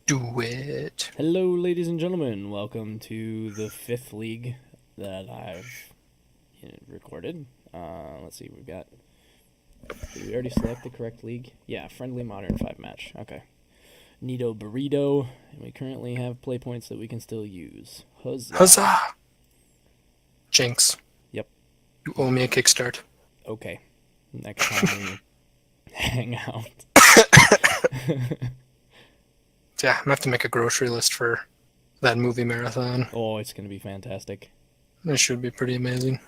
Do it. Hello, ladies and gentlemen. Welcome to the fifth league that I've recorded. Let's see, we've got. Did we already select the correct league? Yeah, friendly modern 5 match. Okay. Nito Burrito, and we currently have play points that we can still use. Huzzah! Huzzah! Jinx, Yep. you owe me a kickstart. Okay. Next time we hang out. Yeah, I'm gonna have to make a grocery list for that movie marathon. Oh, it's gonna be fantastic. It should be pretty amazing.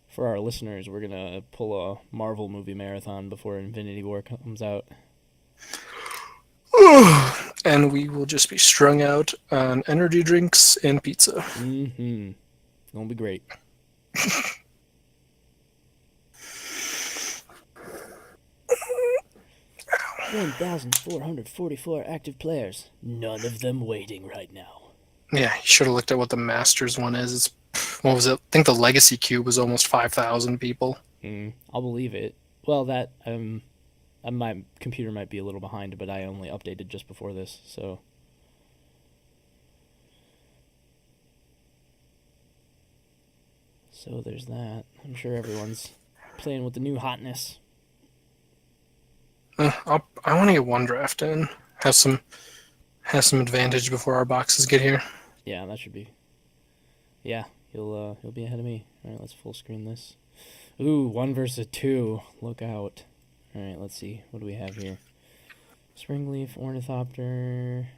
For our listeners, we're gonna pull a Marvel movie marathon before Infinity War comes out. And we will just be strung out on energy drinks and pizza. Mm-hmm. Gonna be great. 1,444 active players. None of them waiting right now. Yeah, you should have looked at what the Masters one is. What was it? I think the Legacy Cube was almost 5,000 people. I'll believe it. Well, my computer might be a little behind, but I only updated just before this, so. So there's that. I'm sure everyone's playing with the new hotness. I want to get one draft in. Have some advantage before our boxes get here. Yeah, that should be. Yeah, you'll be ahead of me. All right, let's full screen this. Ooh, 1 versus 2. Look out. All right, let's see. What do we have here? Springleaf, Ornithopter,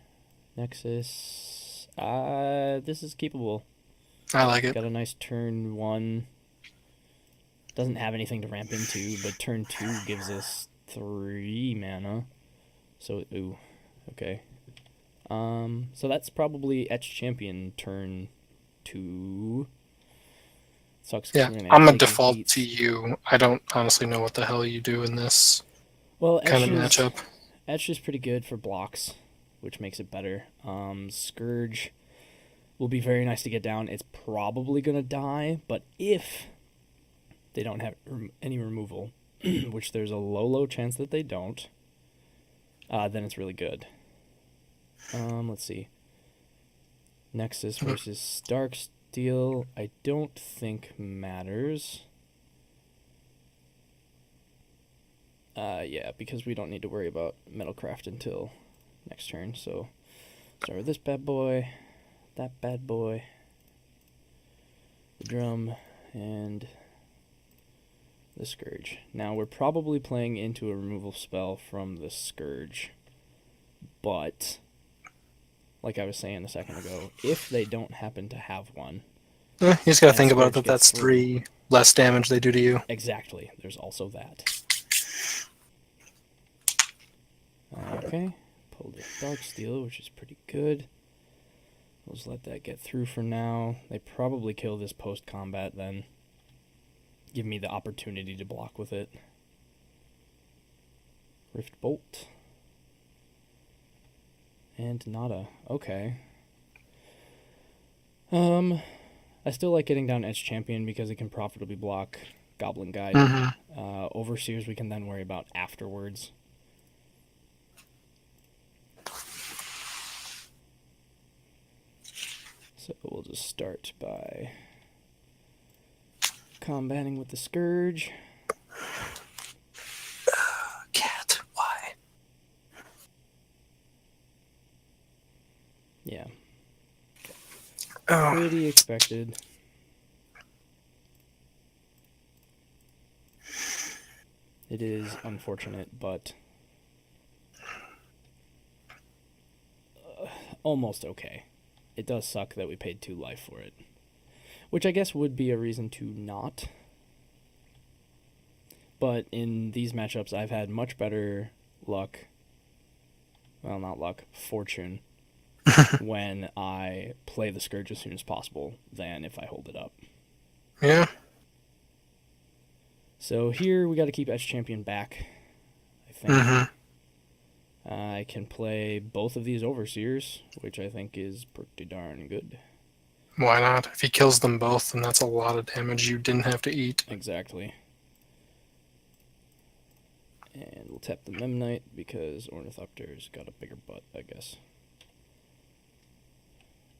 Nexus. This is keepable. I like it. Got a nice turn 1. Doesn't have anything to ramp into, but turn 2 gives us 3 mana. So, ooh, okay. So that's probably Etch Champion turn 2. Sucks. Yeah, I'm gonna default to you. I don't honestly know what the hell you do in this Well, kind of matchup. Etch is pretty good for blocks, which makes it better. Scourge will be very nice to get down. It's probably gonna die, but if they don't have any removal, which there's a low chance that they don't, then it's really good. Let's see. Nexus versus Darksteel, I don't think matters. Yeah, because we don't need to worry about Metalcraft until next turn. So, start with this bad boy, that bad boy, the drum, and the Scourge. Now, we're probably playing into a removal spell from the Scourge, but like I was saying a second ago, if they don't happen to have one, You just gotta think about Scourge that. That's gets through. 3 less damage they do to you. Exactly. There's also that. Okay. Pulled a Darksteel, which is pretty good. We'll just let that get through for now. They probably kill this post-combat then. Give me the opportunity to block with it. Rift Bolt. And nada. Okay. I still like getting down Etch Champion because it can profitably block Goblin Guide. Overseers we can then worry about afterwards. So we'll just start by combating with the Scourge. Cat, why? Yeah. Oh. Pretty expected. It is unfortunate, but almost okay. It does suck that we paid 2 life for it, which I guess would be a reason to not. But in these matchups, I've had much better luck. Well, not luck, fortune. when I play the Scourge as soon as possible than if I hold it up. Yeah. So here we got to keep Etch Champion back, I think. I can play both of these Overseers, which I think is pretty darn good. Why not? If he kills them both, then that's a lot of damage you didn't have to eat. Exactly. And we'll tap the Memnite because Ornithopter's got a bigger butt, I guess.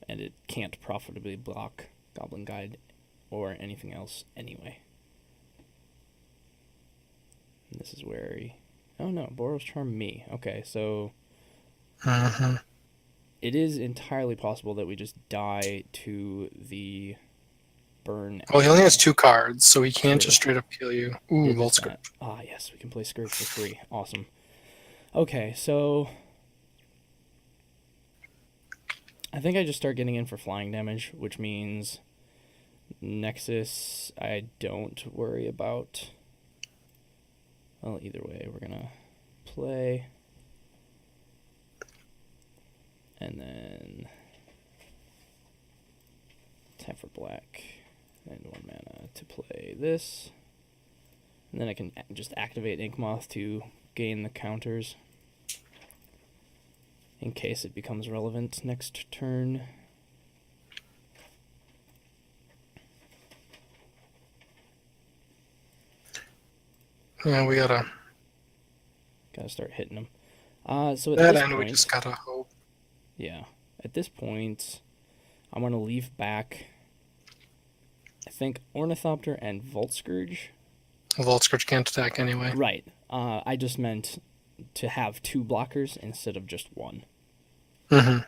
and it can't profitably block Goblin Guide or anything else anyway. And this is where he... Oh no, Boros Charm me. Okay, so Mm-hmm. it is entirely possible that we just die to the burn. Well, he only has Anyway. 2 cards, so he can't True. just straight up kill you. Ooh, Did miss Volt Skirt. that. Ah, yes, we can play Scourge for free. Awesome. Okay, so I think I just start getting in for flying damage, which means Nexus I don't worry about. Well, either way, we're gonna play. And then tap for black and 1 mana to play this. And then I can just activate Inkmoth to gain the counters in case it becomes relevant next turn. Yeah, we gotta... Gotta start hitting them. So at That this end, we point, just gotta hope. yeah, at this point, I'm gonna leave back, I think, Ornithopter and Volt Scourge. Volt Skirt can't attack anyway. Right. I just meant to have 2 blockers instead of just 1. Mm-hmm.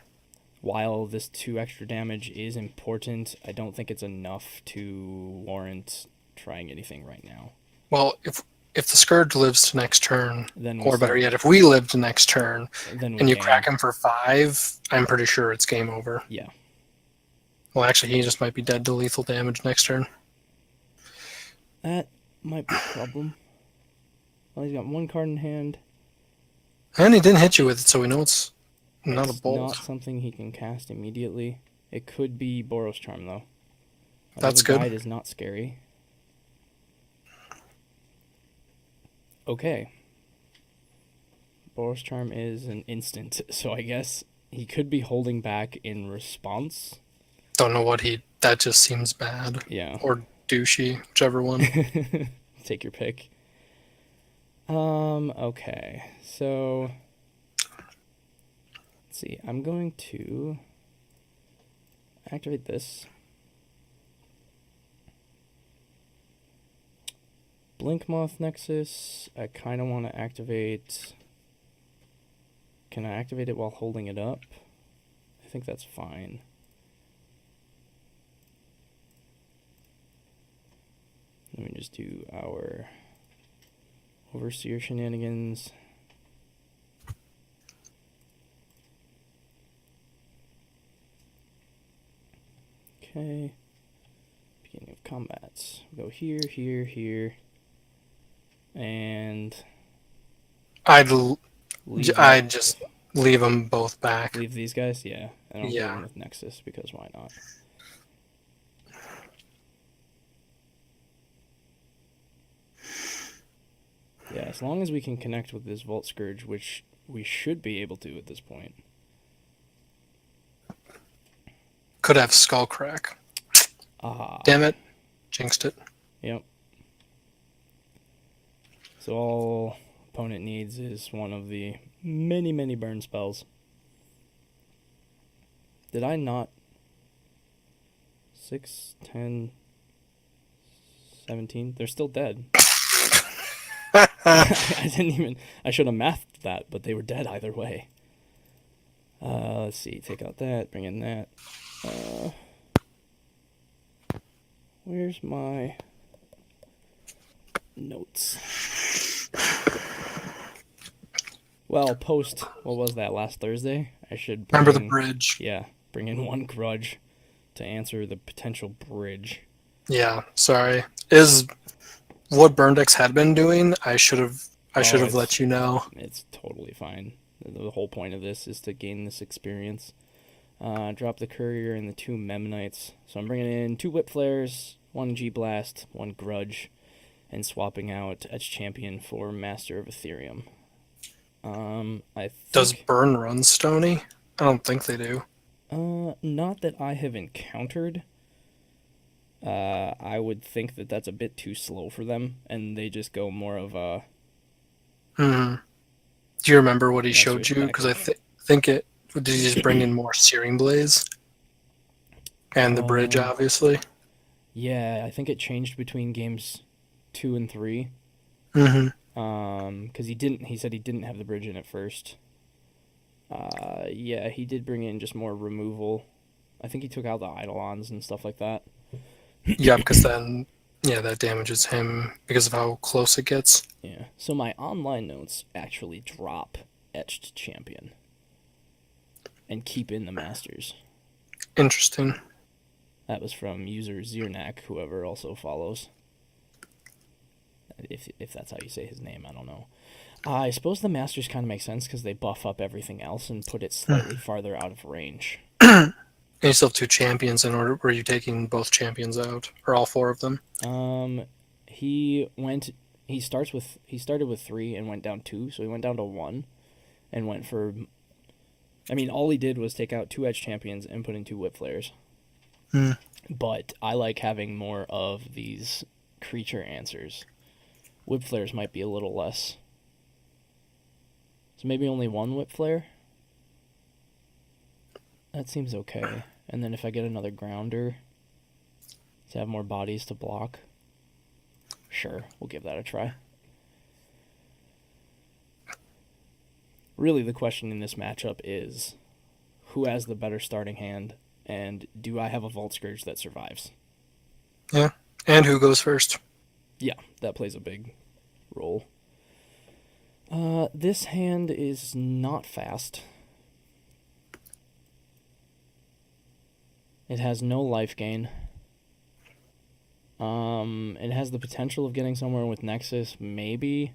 While this 2 extra damage is important, I don't think it's enough to warrant trying anything right now. Well, if the Scourge lives to next turn, Then or better yet, if we live to next turn, then we and you gain. crack him for 5, I'm pretty sure it's game over. Yeah. Well, actually, he just might be dead to lethal damage next turn. That might be a problem. Well, he's got 1 card in hand. And he didn't hit you with it, so we know it's not It's a bolt. not something he can cast immediately. It could be Boros Charm, though. That's The good. guide is not scary. Okay. Boros Charm is an instant, so I guess he could be holding back in response. Don't know what he... That just seems bad. Yeah. Or douchey, whichever one. Take your pick. Okay. So let's see. I'm going to activate this. Blinkmoth Nexus. I kind of want to activate... Can I activate it while holding it up? I think that's fine. Let me just do our Overseer shenanigans. Okay. Beginning of combat. We go here, here, here. And I'd I'd just leave them both back. leave these guys? Yeah. I don't go Yeah. in with Nexus because why not? Yeah, as long as we can connect with this Volt Scourge, which we should be able to at this point. Could have Skull Crack. Ah. Damn it. Jinxed it. Yep. So all opponent needs is one of the many, many burn spells. Did I not? 6, 10, 17? They're still dead. I didn't even... I should have mathed that, but they were dead either way. Let's see. Take out that. Bring in that. Where's my notes? Well, post... What was that, last Thursday? I should bring Remember the in- bridge. Yeah. Bring in 1 grudge to answer the potential bridge. Yeah, sorry. Is what Burndex had been doing, I should have it's- let you know. It's totally fine. The whole point of this is to gain this experience. Drop the courier and the 2 Memnites. So I'm bringing in 2 Whip Flares, 1 G-Blast, 1 Grudge, and swapping out Etch Champion for Master of Ethereum. I think, Does Burn run Stony? I don't think they do. not that I have encountered. I would think that that's a bit too slow for them, and they just go more of a... Hmm. Do you remember what he Yeah, showed switch you? back. Because I think it... Did he just bring in more Searing Blaze? And the bridge, Um, obviously. yeah, I think it changed between games 2 and 3. Mm-hmm. Because he didn't. He said he didn't have the bridge in at first. Yeah, he did bring in just more removal. I think he took out the Eidolons and stuff like that. Yeah, because then, yeah, that damages him because of how close it gets. Yeah. So my online notes actually drop etched champion and keep in the masters. Interesting. That was from user Zirnak, whoever also follows. If that's how you say his name, I don't know. I suppose the masters kind of make sense because they buff up everything else and put it slightly farther out of range. And you still have two champions in order. Were you taking both champions out, or all four of them? Um, he went. He started with 3 and went down 2, so he went down to 1 and went for. I mean, all he did was take out 2 edge champions and put in 2 whip flares. Hmm. But I like having more of these creature answers. Whip flares might be a little less. So maybe only 1 whip flare. That seems okay. And then if I get another grounder to have more bodies to block, sure, we'll give that a try. Really, the question in this matchup is who has the better starting hand, and do I have a Vault Scourge that survives? Yeah. And who goes first? Yeah, that plays a big role. This hand is not fast. It has no life gain. It has the potential of getting somewhere with Nexus, maybe,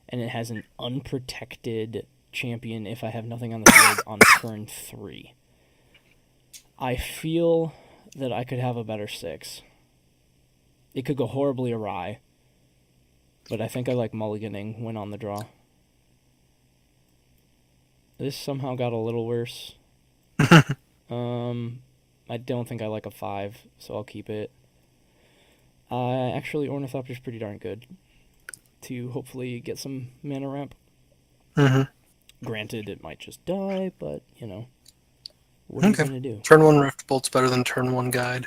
and it has an unprotected champion if I have nothing on the field on turn 3. I feel that I could have a better 6. It could go horribly awry, but I think I like mulliganing when on the draw. This somehow got a little worse. Um, I don't think I like a 5, so I'll keep it. Actually, Ornithopter's pretty darn good to hopefully get some mana ramp. Mm-hmm. Granted, it might just die, but, what are you Okay. going to do? Turn one Rift Bolt's better than turn one Guide.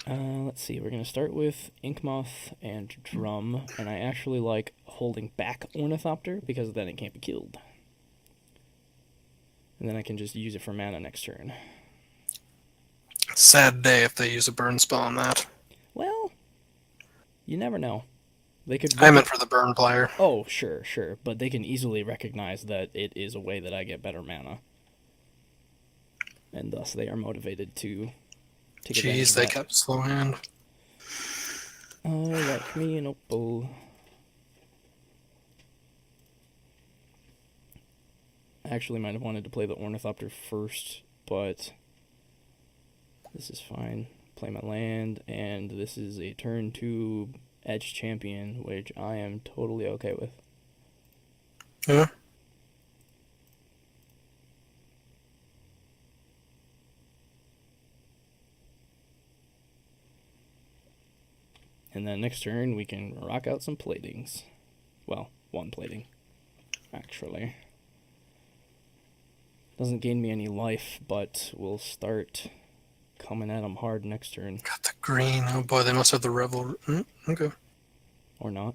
Let's see, we're going to start with Inkmoth and Drum, and I actually like holding back Ornithopter because then it can't be killed. And then I can just use it for mana next turn. Sad day if they use a burn spell on that. Well, you never know. They could. I meant for the burn player. Oh, sure, but they can easily recognize that it is a way that I get better mana, and thus they are motivated to take advantage Jeez, of they that. kept slow hand. Like me and Opal. I actually might have wanted to play the Ornithopter first, but this is fine. Play my land, and this is a turn 2 Edge Champion, which I am totally okay with. Yeah. And then next turn, we can rock out some platings. Well, 1 plating, actually. Doesn't gain me any life, but we'll start coming at them hard next turn. Got the green. Oh boy, they must have the Revel. Okay. Or not.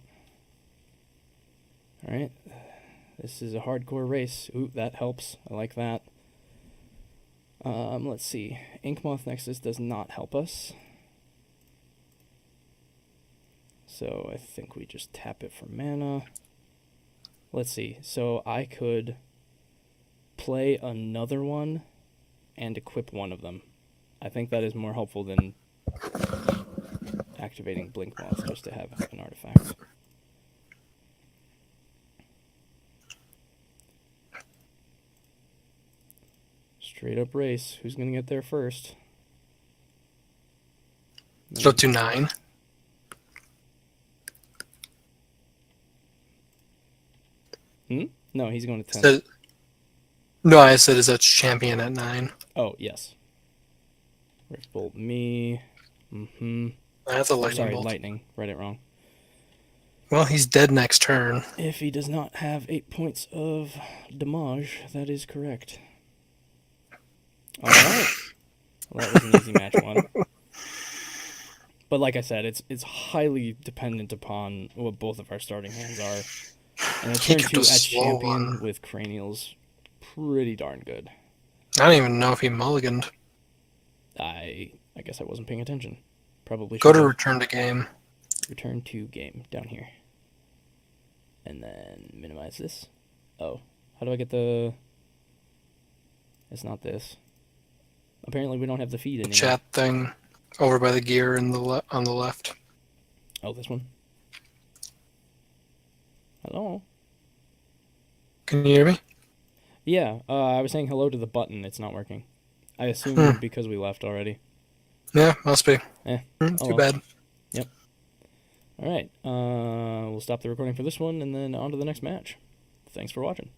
Alright. This is a hardcore race. Ooh, that helps. I like that. Let's see. Inkmoth Nexus does not help us. So I think we just tap it for mana. Let's see. So I could play another one and equip one of them. I think that is more helpful than activating Blinkmoth just to have an artifact. Straight up race. Who's going to get there first? Go to 9. No, he's going to 10. So, no, I said is that champion at 9. Oh, yes. Rift Bolt me. That's a lightning Sorry, bolt. lightning. Read it wrong. Well, he's dead next turn. If he does not have 8 points of damage, that is correct. Alright. Well, that was an easy match one. But like I said, it's highly dependent upon what both of our starting hands are. And a He turn kept 2 a etch slow champion one. with cranials, pretty darn good. I don't even know if he mulliganed. I guess I wasn't paying attention. Probably Go should to have. return to game. Return to game down here. And then minimize this. Oh, how do I get the... It's not this. Apparently we don't have the feed The anymore. chat thing over by the gear on the left. Oh, this one? Hello? Can you hear me? Yeah, I was saying hello to the button. It's not working. I Hmm. assumed because we left already. Yeah, must be. Eh, Too oh well. bad. Yep. Alright, we'll stop the recording for this one and then on to the next match. Thanks for watching.